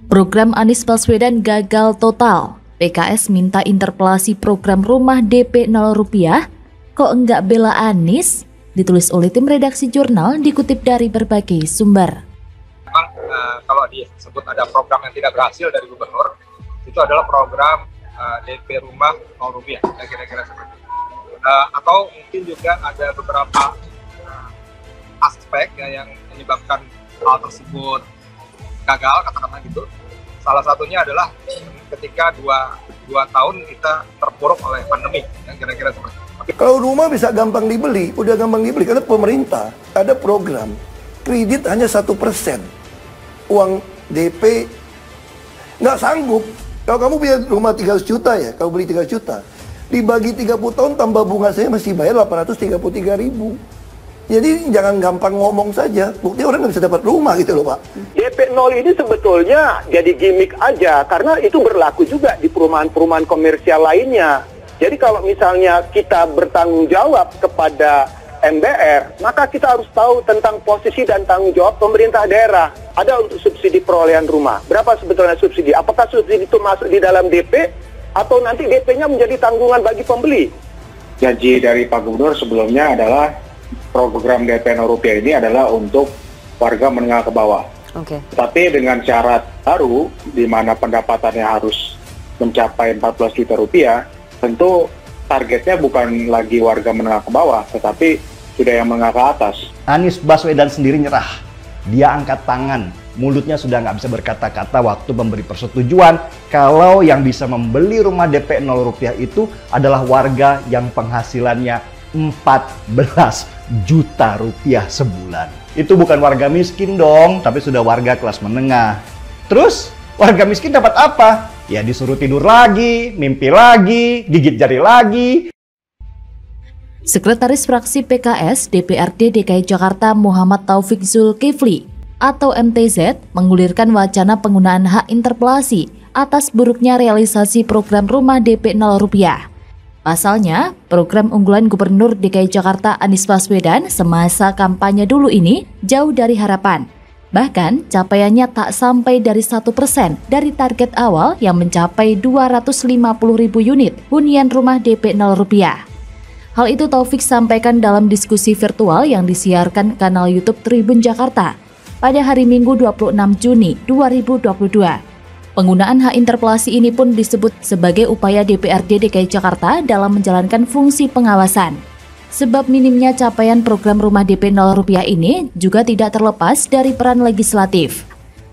Program Anies Baswedan gagal total. PKS minta interpelasi program rumah DP 0 rupiah. Kok enggak bela Anies? Ditulis oleh tim redaksi jurnal, dikutip dari berbagai sumber. Memang kalau disebut ada program yang tidak berhasil dari gubernur, itu adalah program DP rumah 0 rupiah, kira-kira seperti itu. Atau mungkin juga ada beberapa aspek ya, yang menyebabkan hal tersebut gagal, katakanlah gitu. Salah satunya adalah ketika dua tahun kita terpuruk oleh pandemi, yang kira-kira seperti itu. Kalau rumah bisa gampang dibeli, udah gampang dibeli karena pemerintah ada program kredit hanya 1%. Uang DP nggak sanggup. Kalau kamu punya rumah 300 juta ya, kalau beli 300 juta, dibagi 30 tahun tambah bunga saya masih bayar 833.000. Jadi jangan gampang ngomong saja, bukti orang nggak bisa dapat rumah gitu loh Pak. DP 0 ini sebetulnya jadi gimmick aja, karena itu berlaku juga di perumahan-perumahan komersial lainnya. Jadi kalau misalnya kita bertanggung jawab kepada MBR, maka kita harus tahu tentang posisi dan tanggung jawab pemerintah daerah. Ada untuk subsidi perolehan rumah. Berapa sebetulnya subsidi? Apakah subsidi itu masuk di dalam DP atau nanti DP-nya menjadi tanggungan bagi pembeli? Janji dari Pak Gubernur sebelumnya adalah program DP 0 rupiah ini adalah untuk warga menengah ke bawah. Tapi dengan syarat baru di mana pendapatannya harus mencapai 14 juta rupiah, tentu targetnya bukan lagi warga menengah ke bawah, tetapi sudah yang menengah ke atas. Anies Baswedan sendiri nyerah. Dia angkat tangan, mulutnya sudah nggak bisa berkata-kata waktu memberi persetujuan kalau yang bisa membeli rumah DP 0 rupiah itu adalah warga yang penghasilannya 14 juta rupiah sebulan. Itu bukan warga miskin dong, tapi sudah warga kelas menengah. Terus warga miskin dapat apa? Ya disuruh tidur lagi, mimpi lagi, gigit jari lagi. Sekretaris Fraksi PKS DPRD DKI Jakarta Muhammad Taufik Zulkifli atau MTZ menggulirkan wacana penggunaan hak interpelasi atas buruknya realisasi program rumah DP 0 rupiah. Pasalnya, program unggulan Gubernur DKI Jakarta Anies Baswedan semasa kampanye dulu ini jauh dari harapan. Bahkan, capaiannya tak sampai dari 1% dari target awal yang mencapai 250.000 unit hunian rumah DP 0 rupiah. Hal itu Taufik sampaikan dalam diskusi virtual yang disiarkan kanal YouTube Tribun Jakarta pada hari Minggu 26 Juni 2022. Penggunaan hak interpelasi ini pun disebut sebagai upaya DPRD DKI Jakarta dalam menjalankan fungsi pengawasan. Sebab minimnya capaian program rumah DP 0 rupiah ini juga tidak terlepas dari peran legislatif.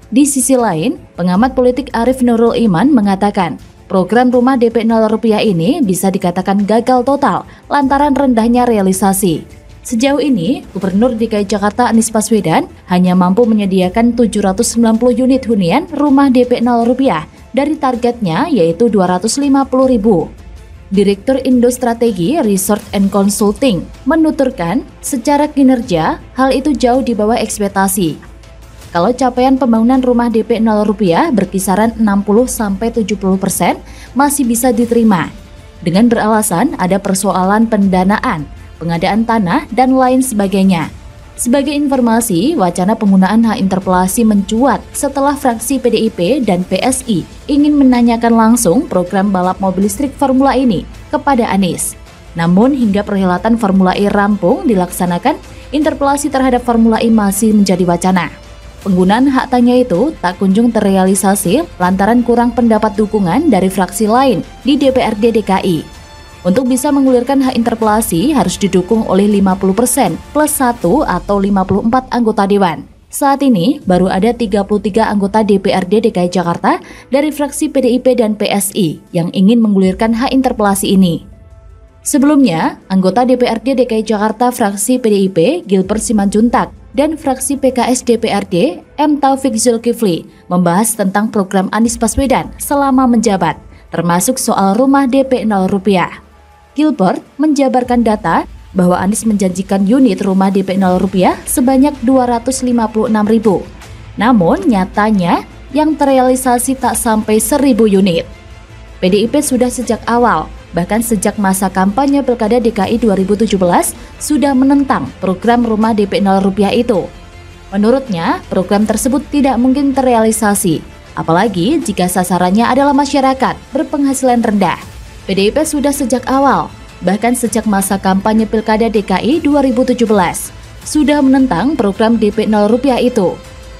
Di sisi lain, pengamat politik Arief Nurul Iman mengatakan, program rumah DP 0 rupiah ini bisa dikatakan gagal total lantaran rendahnya realisasi. Sejauh ini, Gubernur DKI Jakarta Anies Baswedan hanya mampu menyediakan 790 unit hunian rumah DP 0 rupiah dari targetnya yaitu 250.000. Direktur Indo Strategi Research and Consulting menuturkan secara kinerja hal itu jauh di bawah ekspektasi. Kalau capaian pembangunan rumah DP 0 rupiah berkisaran 60-70% masih bisa diterima. Dengan beralasan ada persoalan pendanaan, pengadaan tanah, dan lain sebagainya. Sebagai informasi, wacana penggunaan hak interpelasi mencuat setelah fraksi PDIP dan PSI ingin menanyakan langsung program balap mobil listrik Formula ini kepada Anies. Namun hingga perhelatan Formula E rampung dilaksanakan, interpelasi terhadap Formula E masih menjadi wacana. Penggunaan hak tanya itu tak kunjung terrealisasi lantaran kurang pendapat dukungan dari fraksi lain di DPRD DKI. Untuk bisa menggulirkan hak interpelasi harus didukung oleh 50% plus 1 atau 54 anggota dewan. Saat ini baru ada 33 anggota DPRD DKI Jakarta dari fraksi PDIP dan PSI yang ingin menggulirkan hak interpelasi ini. Sebelumnya, anggota DPRD DKI Jakarta fraksi PDIP Gilbert Simanjuntak dan fraksi PKS DPRD M. Taufik Zulkifli membahas tentang program Anies Baswedan selama menjabat, termasuk soal rumah DP 0 rupiah. Gilbert menjabarkan data bahwa Anies menjanjikan unit rumah DP 0 rupiah sebanyak 256.000. Namun nyatanya yang terrealisasi tak sampai 1.000 unit. PDIP sudah sejak awal, bahkan sejak masa kampanye Pilkada DKI 2017 sudah menentang program rumah DP 0 rupiah itu. Menurutnya, program tersebut tidak mungkin terrealisasi Apalagi jika sasarannya adalah masyarakat berpenghasilan rendah. PDIP sudah sejak awal, bahkan sejak masa kampanye Pilkada DKI 2017, sudah menentang program DP 0 rupiah itu.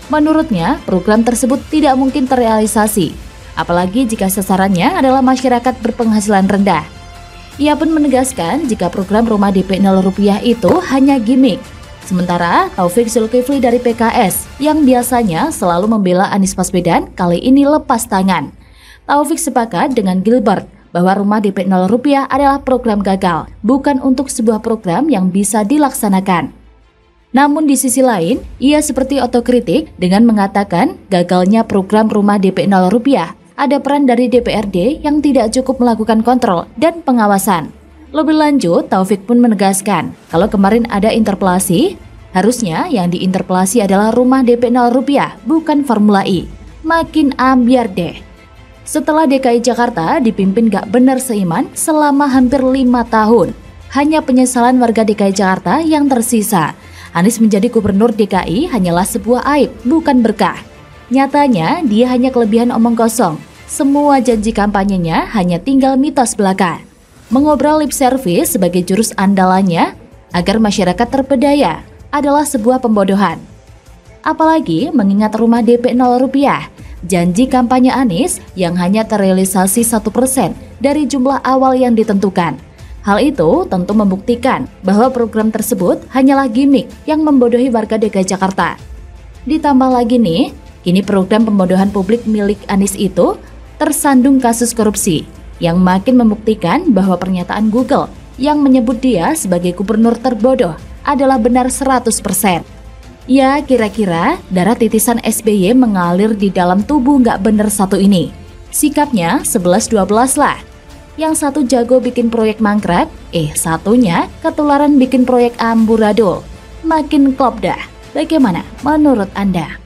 Menurutnya, program tersebut tidak mungkin terrealisasi, apalagi jika sasarannya adalah masyarakat berpenghasilan rendah. Ia pun menegaskan jika program rumah DP 0 rupiah itu hanya gimmick. Sementara Taufik Zulkifli dari PKS yang biasanya selalu membela Anies Baswedan kali ini lepas tangan. Taufik sepakat dengan Gilbert bahwa rumah DP 0 rupiah adalah program gagal, bukan untuk sebuah program yang bisa dilaksanakan. Namun di sisi lain, ia seperti otokritik dengan mengatakan gagalnya program rumah DP 0 rupiah ada peran dari DPRD yang tidak cukup melakukan kontrol dan pengawasan. Lebih lanjut, Taufik pun menegaskan kalau kemarin ada interpelasi, harusnya yang diinterpelasi adalah rumah DP 0 rupiah, bukan Formula E. Makin ambiar deh. Setelah DKI Jakarta dipimpin gak benar seiman selama hampir 5 tahun, hanya penyesalan warga DKI Jakarta yang tersisa. Anies menjadi gubernur DKI hanyalah sebuah aib, bukan berkah. Nyatanya, dia hanya kelebihan omong kosong. Semua janji kampanyenya hanya tinggal mitos belaka. Mengobrol lip service sebagai jurus andalannya agar masyarakat terpedaya adalah sebuah pembodohan. Apalagi mengingat rumah DP 0 rupiah, janji kampanye Anies yang hanya terrealisasi 1% dari jumlah awal yang ditentukan. Hal itu tentu membuktikan bahwa program tersebut hanyalah gimmick yang membodohi warga DKI Jakarta. Ditambah lagi nih, kini program pembodohan publik milik Anies itu tersandung kasus korupsi, yang makin membuktikan bahwa pernyataan Google yang menyebut dia sebagai gubernur terbodoh adalah benar 100%. Ya, kira-kira darah titisan SBY mengalir di dalam tubuh nggak bener satu ini. Sikapnya 11-12 lah. Yang satu jago bikin proyek mangkrak, satunya ketularan bikin proyek amburadul. Makin klop dah. Bagaimana menurut Anda?